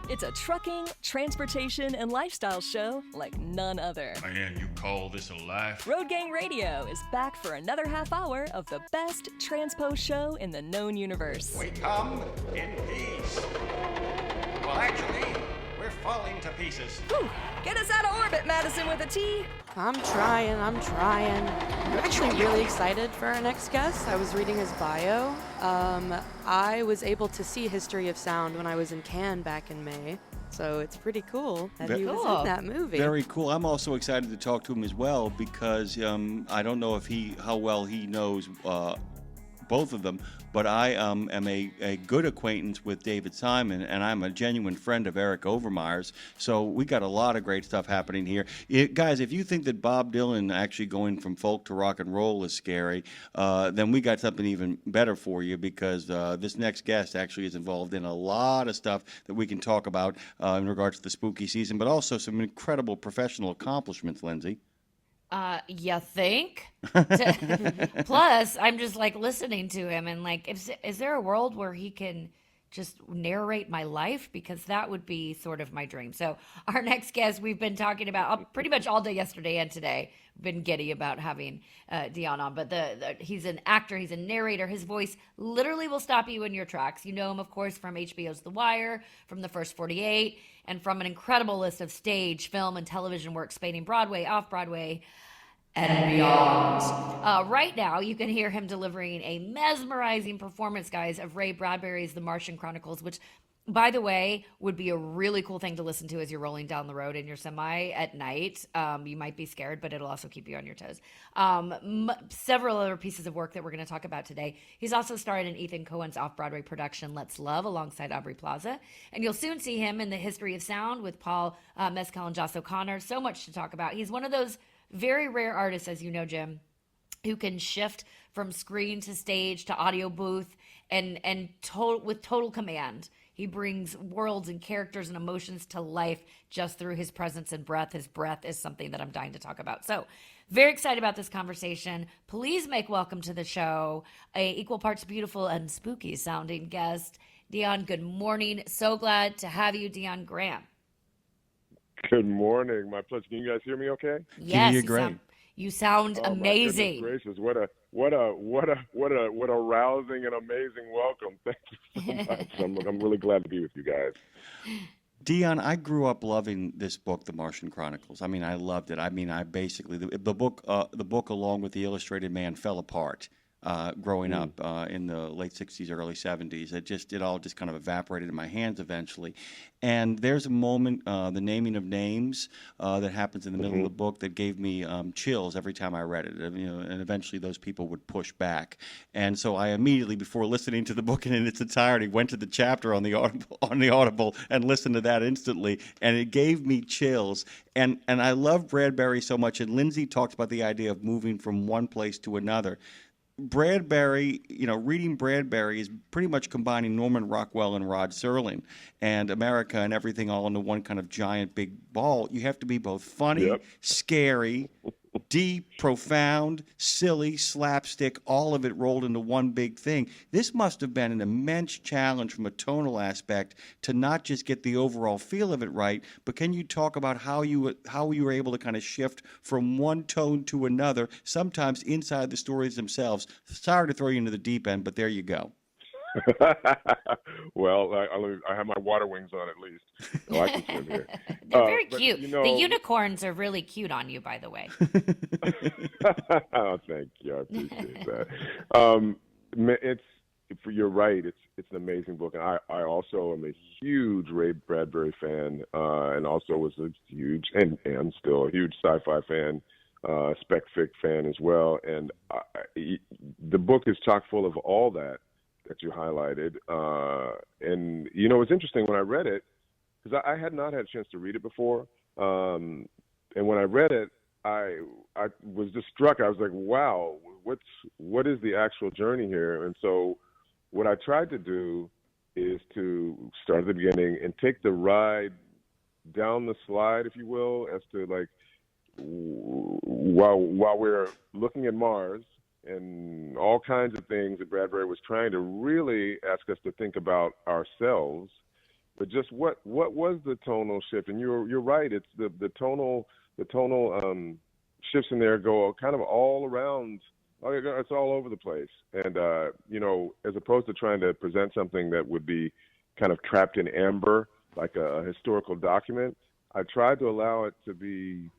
It's a trucking, transportation, and lifestyle show like none other. Man, you call this a life? Road Gang Radio is back for another half hour of the best transpo show in the known universe. We come in peace. Well, actually, we're falling to pieces. Whew. Get us out of orbit, Madison with a T. I'm trying. I'm actually really excited for our next guest. I was reading his bio. I was able to see History of Sound when I was in Cannes back in May. So it's pretty cool that he was in that movie. Very cool. I'm also excited to talk to him as well because I don't know how well he knows both of them, but I am a good acquaintance with David Simon, and I'm a genuine friend of Eric Overmyer's. So we got a lot of great stuff happening here. Guys, if you think that Bob Dylan actually going from folk to rock and roll is scary, then we got something even better for you because this next guest actually is involved in a lot of stuff that we can talk about in regards to the spooky season, but also some incredible professional accomplishments, Lindsay. You think? Plus, I'm just like listening to him and like, is there a world where he can just narrate my life? Because that would be sort of my dream. So our next guest, we've been talking about pretty much all day yesterday and today. Been giddy about having Dion on, but he's an actor, he's a narrator. His voice literally will stop you in your tracks. You know him, of course, from HBO's The Wire, from The First 48, and from an incredible list of stage, film, and television work spanning Broadway, Off-Broadway, and beyond. Right now, you can hear him delivering a mesmerizing performance, guys, of Ray Bradbury's The Martian Chronicles, which, by the way, would be a really cool thing to listen to as you're rolling down the road in your semi at night. You might be scared, but it'll also keep you on your toes. Several other pieces of work that we're going to talk about today. He's also starred in Ethan Coen's off-Broadway production Let's Love alongside Aubrey Plaza. And you'll soon see him in The History of Sound with Paul Mescal and Joss O'Connor. So much to talk about. He's one of those very rare artists, as you know, Jim, who can shift from screen to stage to audio booth and with total command. He brings worlds and characters and emotions to life just through his presence and breath. His breath is something that I'm dying to talk about. So very excited about this conversation. Please make welcome to the show a equal parts beautiful and spooky sounding guest. Dion, good morning. So glad to have you, Dion Graham. Good morning. My pleasure. Can you guys hear me okay? Yes, you sound amazing. My goodness gracious. What a rousing and amazing welcome. Thank you so much. I'm really glad to be with you guys. Dion, I grew up loving this book, The Martian Chronicles. I mean, I loved it. I mean, I basically the book along with the Illustrated Man fell apart. Growing up in the late 60s, early 70s. It all just kind of evaporated in my hands eventually. And there's a moment, the naming of names, that happens in the middle of the book that gave me chills every time I read it. And eventually those people would push back. And so I immediately, before listening to the book in its entirety, went to the chapter on the Audible and listened to that instantly. And it gave me chills. And I love Bradbury so much. And Lindsay talked about the idea of moving from one place to another. Bradbury, reading Bradbury is pretty much combining Norman Rockwell and Rod Serling and America and everything all into one kind of giant big ball. You have to be both funny, scary, deep, profound, silly, slapstick, all of it rolled into one big thing. This must have been an immense challenge from a tonal aspect to not just get the overall feel of it right, but can you talk about how you were able to kind of shift from one tone to another, sometimes inside the stories themselves? Sorry to throw you into the deep end, but there you go. Well, I have my water wings on at least, so I can swim here. They're very cute. The unicorns are really cute on you, by the way. Oh, thank you. I appreciate that. You're right. It's an amazing book, and I also am a huge Ray Bradbury fan, and also was a huge and still a huge sci-fi fan, spec fic fan as well. And the book is chock full of all that you highlighted. And, it's interesting when I read it, because I had not had a chance to read it before. And when I read it, I was just struck. I was like, wow, what is the actual journey here? And so what I tried to do is to start at the beginning and take the ride down the slide, if you will, as to like, while we're looking at Mars, and all kinds of things that Bradbury was trying to really ask us to think about ourselves but just what was the tonal shift? And you're right. It's the tonal shifts in there go kind of all around. It's all over the place. And as opposed to trying to present something that would be kind of trapped in amber, like a historical document, I tried to allow it to be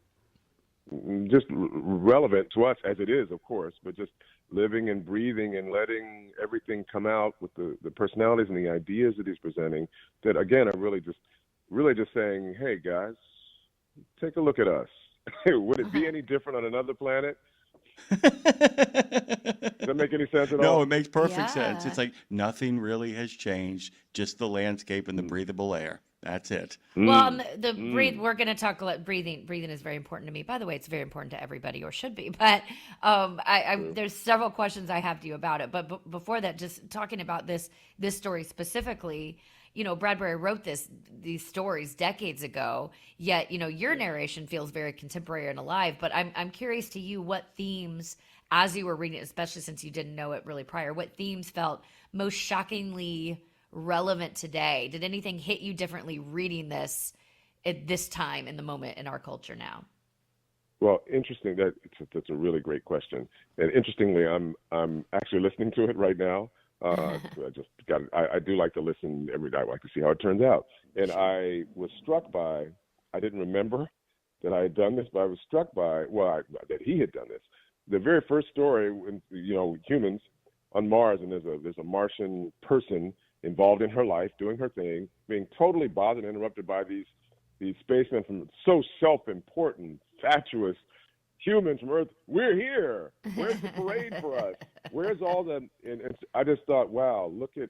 just relevant to us as it is, of course, but just living and breathing and letting everything come out with the personalities and the ideas that he's presenting that, again, are really just saying, hey, guys, take a look at us. Would it be any different on another planet? Does that make any sense at all? No, it makes perfect sense. Yeah. It's like nothing really has changed, just the landscape and the breathable air. That's it. Well, the breathe. We're going to talk about breathing. Breathing is very important to me. By the way, it's very important to everybody, or should be. But there's several questions I have to you about it. But before that, just talking about this story specifically, Bradbury wrote these stories decades ago. Yet, your narration feels very contemporary and alive. But I'm curious to you, what themes, as you were reading it, especially since you didn't know it really prior, what themes felt most shockingly relevant today? Did anything hit you differently reading this at this time in the moment in our culture now? Well, interesting. That's a really great question. And interestingly, I'm actually listening to it right now. I do like to listen every day. I like to see how it turns out. And I was struck by, I didn't remember that I had done this, but I was struck by, that he had done this. The very first story, when, humans on Mars, and there's a Martian person involved in her life, doing her thing, being totally bothered and interrupted by these spacemen from so self-important, fatuous humans from Earth. We're here. Where's the parade for us? Where's all the? And I just thought, wow, look at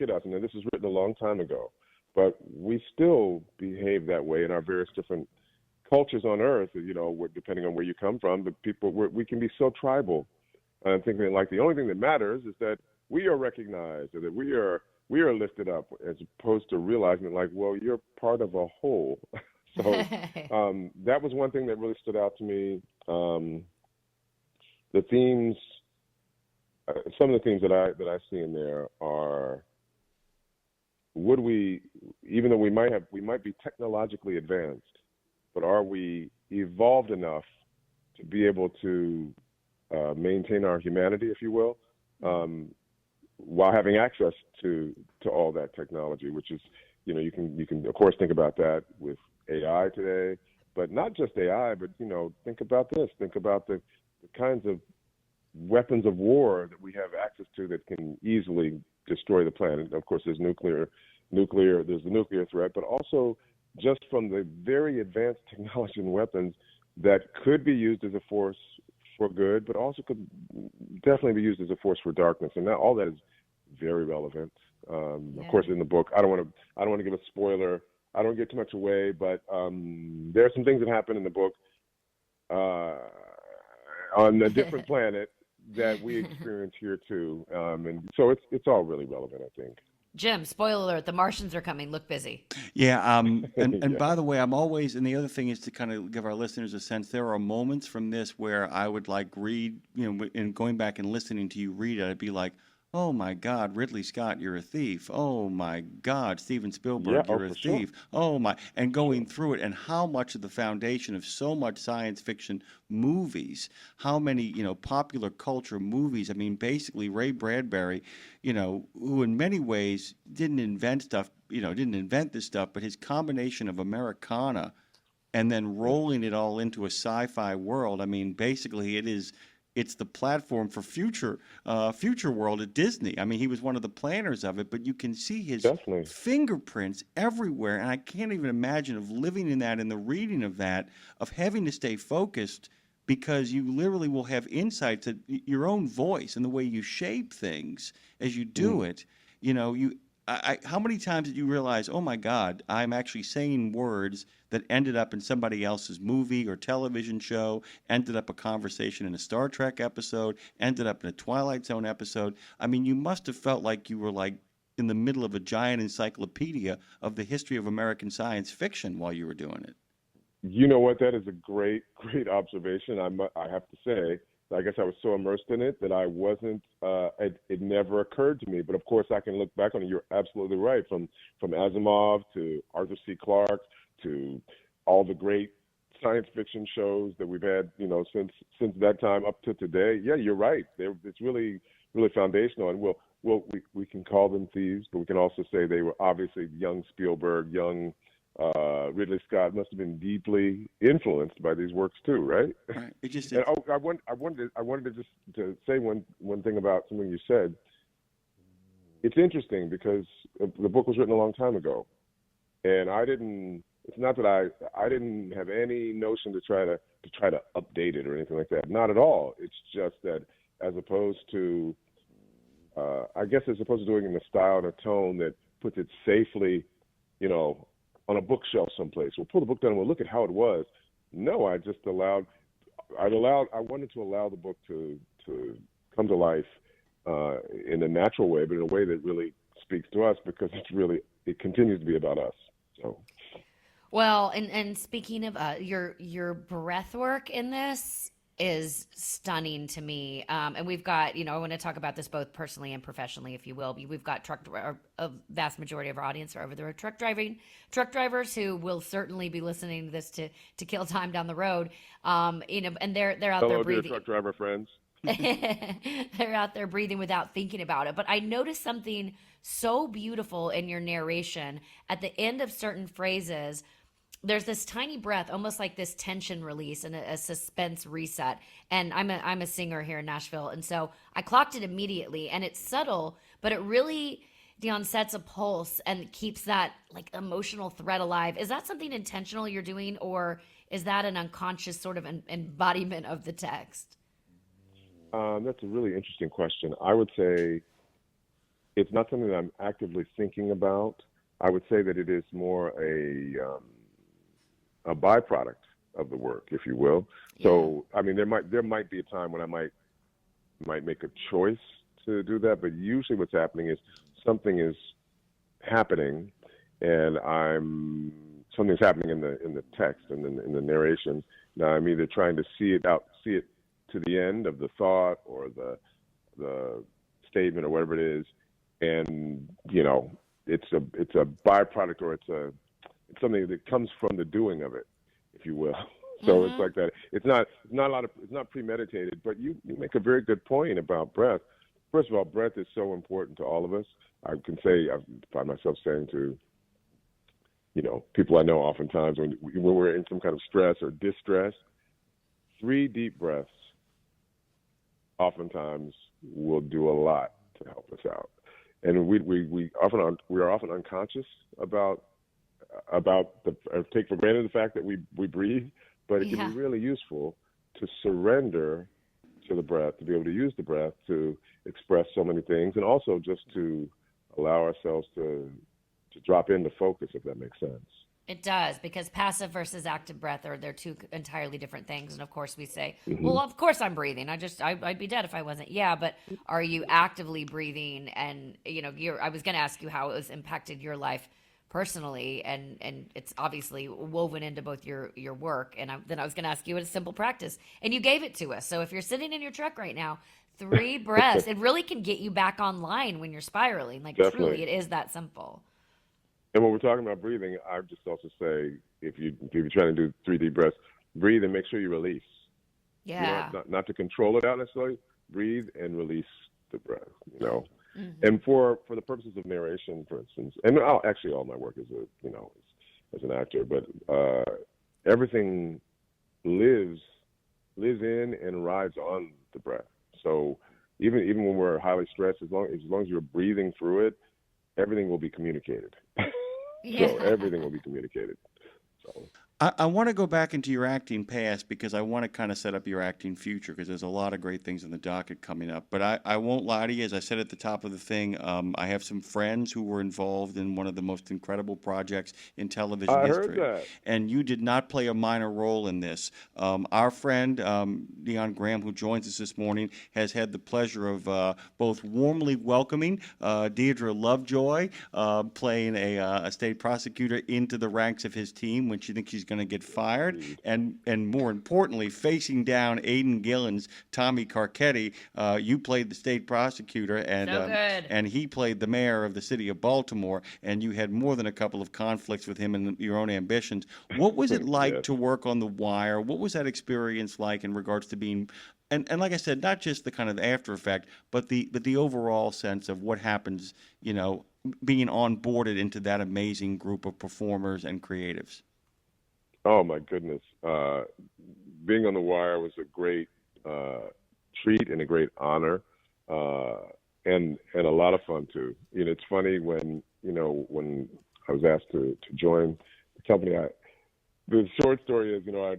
us. And this was written a long time ago, but we still behave that way in our various different cultures on Earth. Depending on where you come from, but we can be so tribal. And thinking like the only thing that matters is that we are recognized, or that we are lifted up, as opposed to realizing that, like, well, you're part of a whole. So that was one thing that really stood out to me. The themes, some of the themes that I see in there are: would we, even though we might be technologically advanced, but are we evolved enough to be able to maintain our humanity, if you will, while having access to all that technology, which is, you can of course think about that with AI today, but not just AI, but think about this, think about the kinds of weapons of war that we have access to that can easily destroy the planet. Of course, there's there's the nuclear threat, but also just from the very advanced technology and weapons that could be used as a force for good, but also could definitely be used as a force for darkness. And now all that is very relevant. Of course, in the book, I don't want to give a spoiler. I don't get too much away, but there are some things that happen in the book on a different planet that we experience here too. And so it's all really relevant, I think. Jim, spoiler alert, the Martians are coming. Look busy. Yeah, and by the way, I'm always, and the other thing is to kind of give our listeners a sense, there are moments from this where I would read, and going back and listening to you read it, I'd be like, oh my God, Ridley Scott, you're a thief. Oh my God, Steven Spielberg, you're a thief. Sure. Oh my, and going through it, and how much of the foundation of so much science fiction movies, how many, popular culture movies. I mean, basically Ray Bradbury, who in many ways didn't invent this stuff, but his combination of Americana and then rolling it all into a sci-fi world. I mean, basically it's the platform for future world at Disney. I mean, he was one of the planners of it, but you can see his fingerprints everywhere. And I can't even imagine of living in that and the reading of that, of having to stay focused, because you literally will have insights at your own voice and the way you shape things as you do it. How many times did you realize, oh my God, I'm actually saying words that ended up in somebody else's movie or television show, ended up a conversation in a Star Trek episode, ended up in a Twilight Zone episode? I mean, you must have felt like you were in the middle of a giant encyclopedia of the history of American science fiction while you were doing it. You know what? That is a great, great observation. I have to say, I guess I was so immersed in it that I wasn't. It never occurred to me. But of course, I can look back on it. You're absolutely right. From Asimov to Arthur C. Clarke to all the great science fiction shows that we've had, since that time up to today. Yeah, you're right. It's really foundational. And we can call them thieves, but we can also say they were obviously young Spielberg, young Ridley Scott must have been deeply influenced by these works too, right? Right. It just. And, I wanted to just to say one thing about something you said. It's interesting because the book was written a long time ago, and I didn't. It's not that I didn't have any notion to try to update it or anything like that. Not at all. It's just that as opposed to doing it in a style and a tone that puts it safely, on a bookshelf someplace. We'll pull the book down and we'll look at how it was. No, I wanted to allow the book to come to life in a natural way, but in a way that really speaks to us because it continues to be about us. So. Well, and speaking of your breath work in this is stunning to me. And we've got, I want to talk about this both personally and professionally, if you will. We've got a vast majority of our audience are over there truck drivers who will certainly be listening to this to kill time down the road. And they're out Hello, there breathing. dear truck driver friends. They're out there breathing without thinking about it. But I noticed something so beautiful in your narration at the end of certain phrases. There's this tiny breath, almost like this tension release and a suspense reset. And I'm a singer here in Nashville, and so I clocked it immediately. And it's subtle, but it really, Dion, sets a pulse and keeps that like emotional thread alive. Is that something intentional you're doing, or is that an unconscious sort of embodiment of the text? That's a really interesting question. I would say it's not something that I'm actively thinking about. I would say that it is more a byproduct of the work, if you will. Yeah. So, I mean, there might be a time when I might make a choice to do that, but usually what's happening is something is happening, and something's happening in the text and in the narration. Now, I'm either trying to see it to the end of the thought or the statement or whatever it is, and it's a byproduct, or it's something that comes from the doing of it, if you will. So It's like that. It's not premeditated, but you make a very good point about breath. First of all, breath is so important to all of us. I find myself saying to, people I know oftentimes when we're in some kind of stress or distress, 3 deep breaths oftentimes will do a lot to help us out. And we are often unconscious about take for granted the fact that we breathe, but it can be really useful to surrender to the breath, to be able to use the breath to express so many things, and also just to allow ourselves to drop into focus, if that makes sense. It does, because passive versus active breath they're 2 entirely different things. And of course we say, well, of course I'm breathing. I'd be dead if I wasn't. Yeah, but are you actively breathing? And I was going to ask you how it was impacted your life personally, and it's obviously woven into both your work. And then I was going to ask you a simple practice, and you gave it to us. So if you're sitting in your truck right now, 3 breaths, it really can get you back online when you're spiraling. Like, Definitely. Truly, it is that simple. And when we're talking about breathing, I would just also say, if you're trying to do 3 deep breaths, breathe and make sure you release. Yeah. Not to control it out necessarily. Breathe and release the breath. And for the purposes of narration, for instance, and actually all my work is as an actor, but everything lives in and rides on the breath. So even when we're highly stressed, as long as you're breathing through it, everything will be communicated. Yeah. So everything will be communicated. So. I want to go back into your acting past because I want to kind of set up your acting future, because there's a lot of great things in the docket coming up. But I won't lie to you, as I said at the top of the thing, I have some friends who were involved in one of the most incredible projects in television history. Heard that. And you did not play a minor role in this. Our friend, Dion Graham, who joins us this morning, has had the pleasure of both warmly welcoming Deirdre Lovejoy, playing a state prosecutor, into the ranks of his team when she thinks she's going to get fired, and more importantly, facing down Aidan Gillen's Tommy Carcetti. You played the state prosecutor, and So good. and he played the mayor of the city of Baltimore, and you had more than a couple of conflicts with him and your own ambitions. What was it like Yes. to work on The Wire? What was that experience like in regards to being, and like I said, not just the kind of after effect, but the overall sense of what happens, being onboarded into that amazing group of performers and creatives? Oh my goodness! Being on The Wire was a great treat and a great honor, and a lot of fun too. It's funny when I was asked to join the company. The short story is, I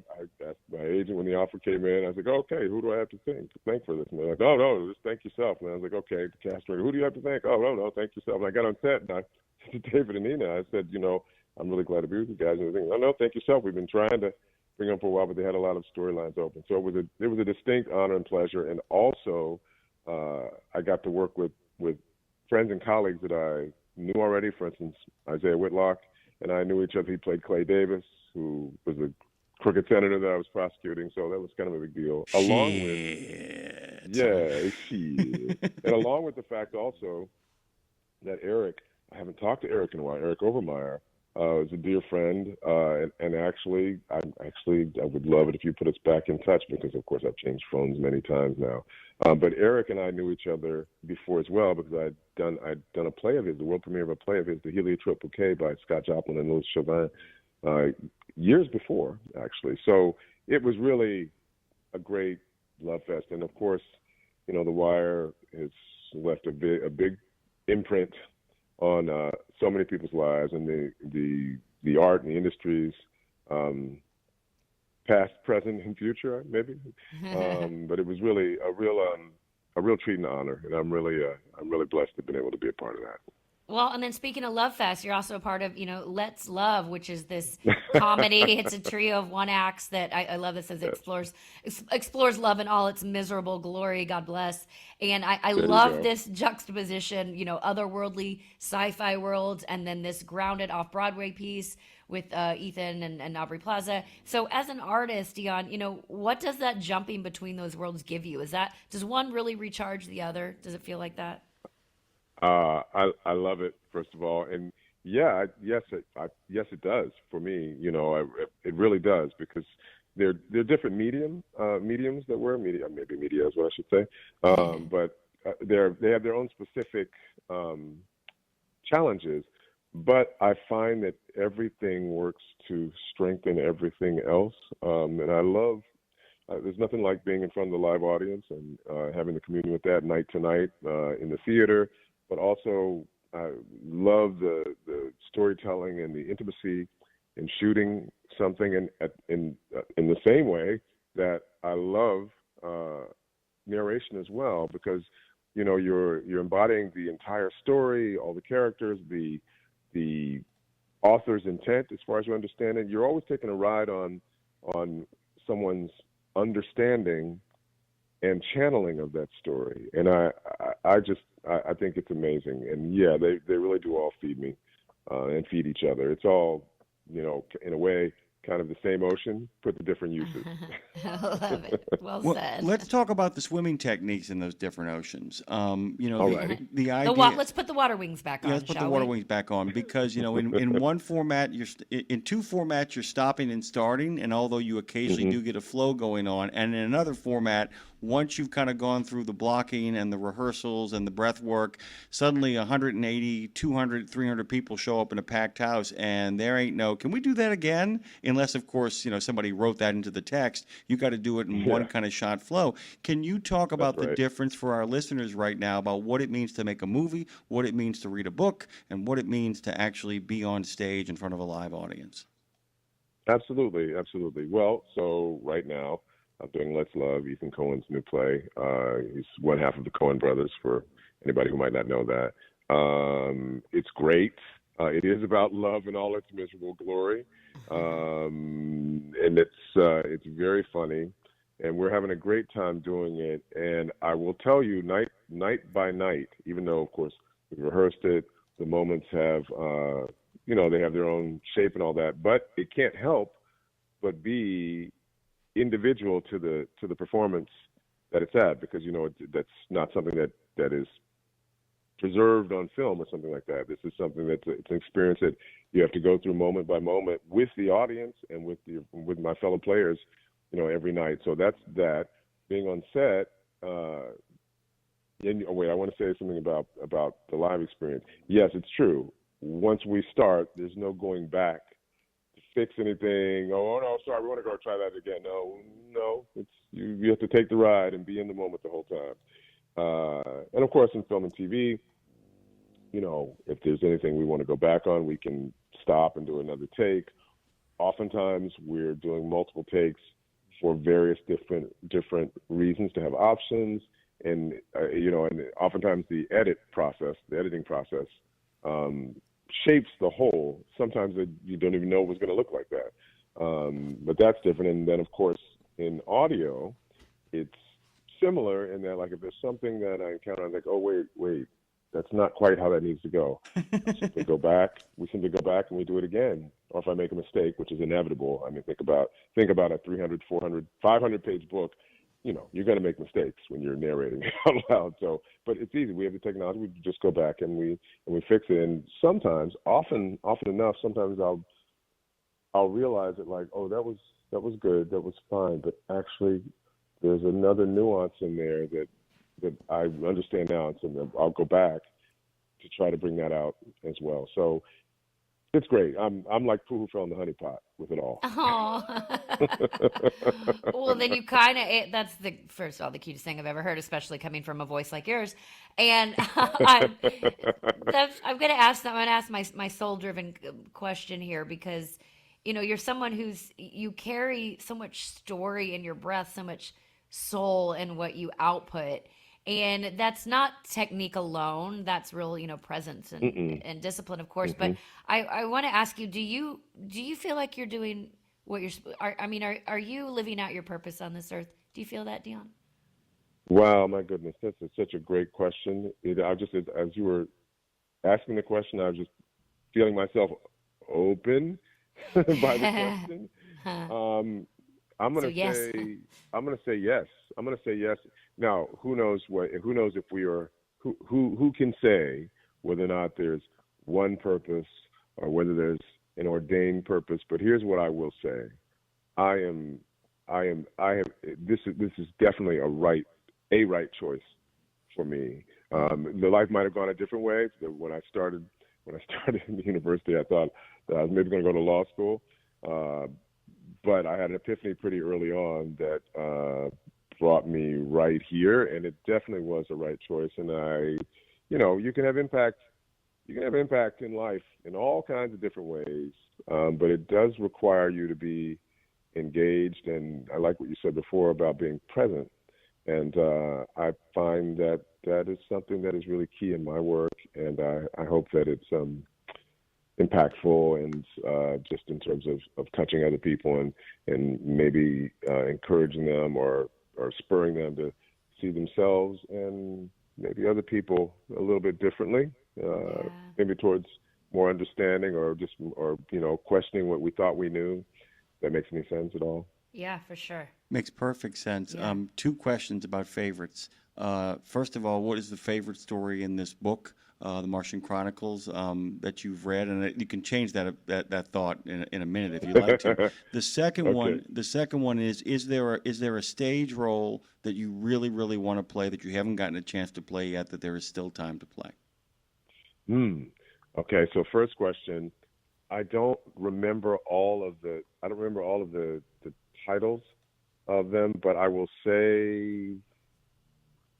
asked my agent when the offer came in. I was like, okay, who do I have to thank for this? And they're like, oh no, just thank yourself. And I was like, okay, the cast director, who do you have to thank? Oh no, thank yourself. And I got on set and I said to David and Nina, I said, I'm really glad to be with you guys. And they think, oh no, thank yourself. We've been trying to bring them for a while, but they had a lot of storylines open. So it was a distinct honor and pleasure. And also, I got to work with friends and colleagues that I knew already. For instance, Isaiah Whitlock and I knew each other. He played Clay Davis, who was the crooked senator that I was prosecuting. So that was kind of a big deal. And along with the fact also that Eric, I haven't talked to Eric in a while, Eric Overmeyer, is a dear friend, and actually, I would love it if you put us back in touch because, of course, I've changed phones many times now. But Eric and I knew each other before as well because I'd done a play of his, the world premiere of a play of his, The Heliotrope Bouquet by Scott Joplin and Louis Chauvin, years before, actually. So it was really a great love fest, and of course, The Wire has left a big imprint on so many people's lives and the art and the industries, past, present, and future, maybe. But it was really a real treat and honor, and I'm really blessed to have been able to be a part of that. Well, and then speaking of Love Fest, you're also a part of, Let's Love, which is this comedy. It's a trio of one acts that I love. This says explores love in all its miserable glory. God bless. And I love this juxtaposition, otherworldly sci-fi worlds, and then this grounded off-Broadway piece with Ethan and Aubrey Plaza. So as an artist, Dion, what does that jumping between those worlds give you? Does one really recharge the other? Does it feel like that? I love it, first of all, and yes, it does for me. It really does because they're different mediums that we're media is what I should say, but they have their own specific challenges. But I find that everything works to strengthen everything else, and I love. There's nothing like being in front of the live audience and having the communion with that night to night in the theater. But also, I love the storytelling and the intimacy in shooting something in the same way that I love narration as well, because you're embodying the entire story, all the characters, the author's intent as far as you understand it. You're always taking a ride on someone's understanding and channeling of that story, and I think it's amazing. And yeah, they really do all feed me and feed each other. It's all in a way kind of the same ocean, put to different uses. I love it. Well said. Let's talk about the swimming techniques in those different oceans. The idea. Let's put the water wings back on. Let's put the water wings back on because in one format in two formats you're stopping and starting, and although you occasionally do get a flow going on, and in another format, once you've kind of gone through the blocking and the rehearsals and the breath work, suddenly 180, 200, 300 people show up in a packed house, and there ain't no, can we do that again? Unless, of course, somebody wrote that into the text. You got to do it in one kind of shot flow. Can you talk about the difference for our listeners right now about what it means to make a movie, what it means to read a book, and what it means to actually be on stage in front of a live audience? Absolutely. Well, so right now, I'm doing Let's Love, Ethan Coen's new play. He's one half of the Coen brothers, for anybody who might not know that. It's great. It is about love in all its miserable glory. And it's very funny. And we're having a great time doing it. And I will tell you, night by night, even though, of course, we rehearsed it, the moments have, they have their own shape and all that. But it can't help but B, individual to the performance that it's at, because that's not something that is preserved on film or something like that. This is something it's an experience that you have to go through moment by moment with the audience and with my fellow players, every night. So that's that. Being on set. Wait, I want to say something about the live experience. Yes, it's true. Once we start, there's no going back to fix anything. Oh no, sorry, we want to go try that again. No, it's you have to take the ride and be in the moment the whole time. And of course, in film and TV, if there's anything we want to go back on, we can stop and do another take. Oftentimes, we're doing multiple takes for various different reasons, to have options, and and oftentimes the editing process, shapes the whole. Sometimes you don't even know it was going to look like that, but that's different. And then, of course, in audio, it's similar in that, like, if there's something that I encounter, I'm like, oh wait, that's not quite how that needs to go. We simply go back and we do it again. Or if I make a mistake, which is inevitable. I mean, think about a 300, 400, 500-page book. You're going to make mistakes when you're narrating out loud. So, but it's easy. We have the technology. We just go back and we fix it. And sometimes, often enough, sometimes I'll realize it, like, oh, that was good, that was fine, but actually there's another nuance in there that I understand now, and so I'll go back to try to bring that out as well. So it's great. I'm like Pooh who fell in the honey pot with it all. Oh. Well, then you that's first of all, the cutest thing I've ever heard, especially coming from a voice like yours. And I'm going to ask my soul-driven question here, because, you're someone you carry so much story in your breath, so much soul in what you output. And that's not technique alone. That's real, presence and discipline, of course. Mm-hmm. But I want to ask you: do you feel like you're doing what you're? Are you living out your purpose on this earth? Do you feel that, Dion? Wow, my goodness, that's such a great question. As you were asking the question, I was just feeling myself open by the question. I'm gonna say yes. I'm gonna say yes. Now, who knows if we are, who can say whether or not there's one purpose or whether there's an ordained purpose? But here's what I will say. This is definitely a right choice for me. The life might have gone a different way. When I started in the university, I thought that I was maybe going to go to law school. But I had an epiphany pretty early on that brought me right here, and it definitely was a right choice. And you can have impact. You can have impact in life in all kinds of different ways, but it does require you to be engaged. And I like what you said before about being present. And I find that is something that is really key in my work, and I hope that it's impactful and just in terms of touching other people and maybe encouraging them or spurring them to see themselves and maybe other people a little bit differently, maybe towards more understanding or questioning what we thought we knew. That makes any sense at all? Yeah, for sure. Makes perfect sense. Yeah. 2 questions about favorites. First of all, what is the favorite story in this book, The Martian Chronicles, that you've read? And you can change that thought in a minute if you'd like to. The second one is there a stage role that you really, really want to play that you haven't gotten a chance to play yet, that there is still time to play? Okay, so first question, I don't remember all of the titles of them, but I will say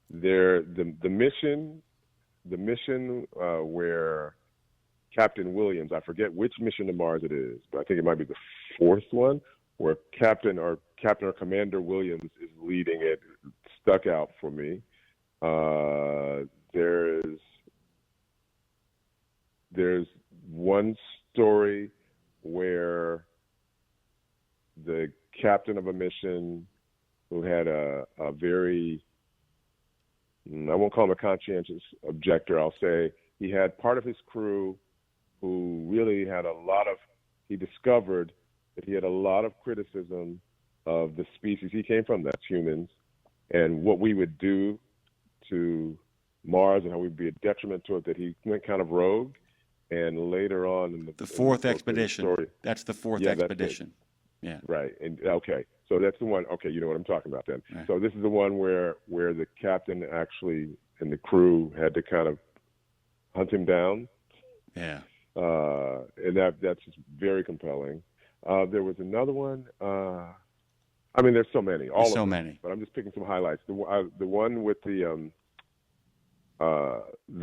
the mission where Captain Williams, I forget which mission to Mars it is, but I think it might be the 4th one, where Captain or Commander Williams is leading it, stuck out for me. There's one story where the captain of a mission who had a very, I won't call him a conscientious objector, I'll say he had part of his crew who really had he discovered that he had a lot of criticism of the species he came from, that's humans, and what we would do to Mars and how we'd be a detriment to it, that he went kind of rogue. And later on in the fourth in expedition. story, that's the fourth yeah, expedition. Yeah. Right. And okay. So that's the one. Okay, you know what I'm talking about then. Right. So this is the one where the captain actually and the crew had to kind of hunt him down. Yeah. And that's just very compelling. There was another one. I mean, there's so many. There's so many. But I'm just picking some highlights. The one with the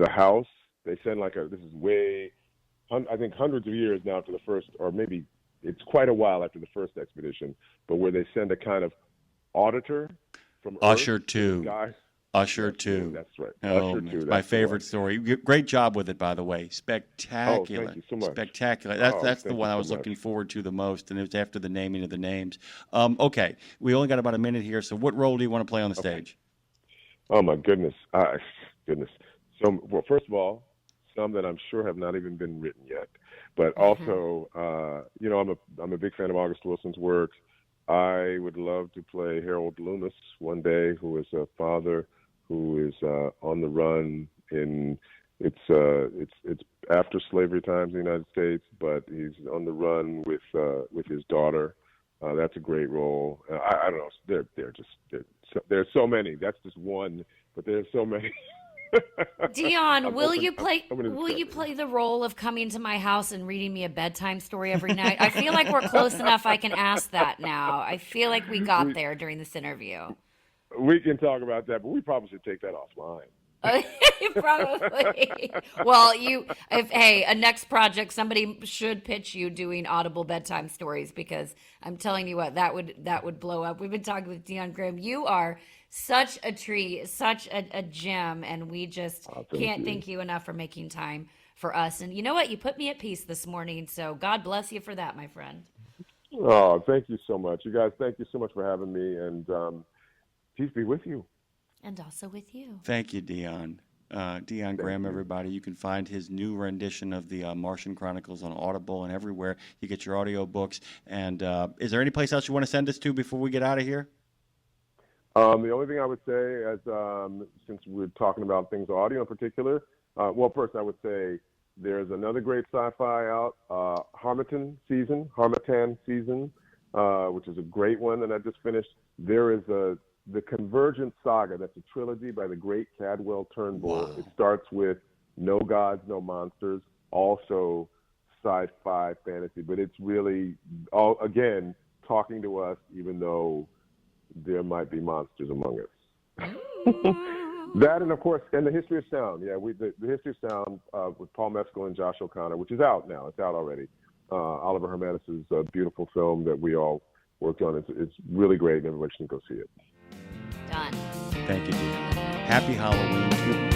house. They send this is way, I think hundreds of years now after the first, or maybe it's quite a while after the first expedition, but where they send a kind of auditor from Usher Earth, 2. Guy. Usher 2. That's right. Oh, Usher 2. My favorite story. Great job with it, by the way. Spectacular. Oh, thank you so much. Spectacular. That's the thank one you I so was much. looking forward to the most, and it was after the naming of the names. Okay, we only got about a minute here, so what role do you want to play on the stage? Oh, my goodness. Goodness. So, well, first of all, some that I'm sure have not even been written yet, but also, I'm a big fan of August Wilson's work. I would love to play Harold Loomis one day, who is a father who is on the run it's after slavery times in the United States, but he's on the run with his daughter. That's a great role. I don't know. There's so many. That's just one, but there's so many. Dion, will you play the role of coming to my house and reading me a bedtime story every night? I feel like we're close enough I can ask that now. I feel like we got there during this interview. We can talk about that, but we probably should take that offline. Probably. Well, a next project, somebody should pitch you doing audible bedtime stories, because I'm telling you what, that would blow up. We've been talking with Dion Graham. You are such a treat, such a gem, and we just can't thank you enough for making time for us. And you know what? You put me at peace this morning, so God bless you for that, my friend. Oh, thank you so much. You guys, thank you so much for having me, and peace be with you. And also with you. Thank you, Dion. Dion Graham, everybody. You can find his new rendition of the Martian Chronicles on Audible and everywhere you get your audio books. And is there any place else you want to send us to before we get out of here? The only thing I would say, as since we're talking about things audio in particular, first I would say there's another great sci-fi out, Harmattan season, which is a great one that I just finished. There is the Convergence Saga. That's a trilogy by the great Cadwell Turnbull. Wow. It starts with no gods, no monsters, also sci-fi fantasy, but it's really, again, talking to us, even though there might be monsters among us. That, and of course, and the History of Sound. Yeah, the History of Sound with Paul Mescal and Josh O'Connor, which is out now. It's out already. Oliver Hermanus's beautiful film that we all worked on. It's really great, and everybody should go see it. Done. Thank you, Dion. Happy Halloween to you.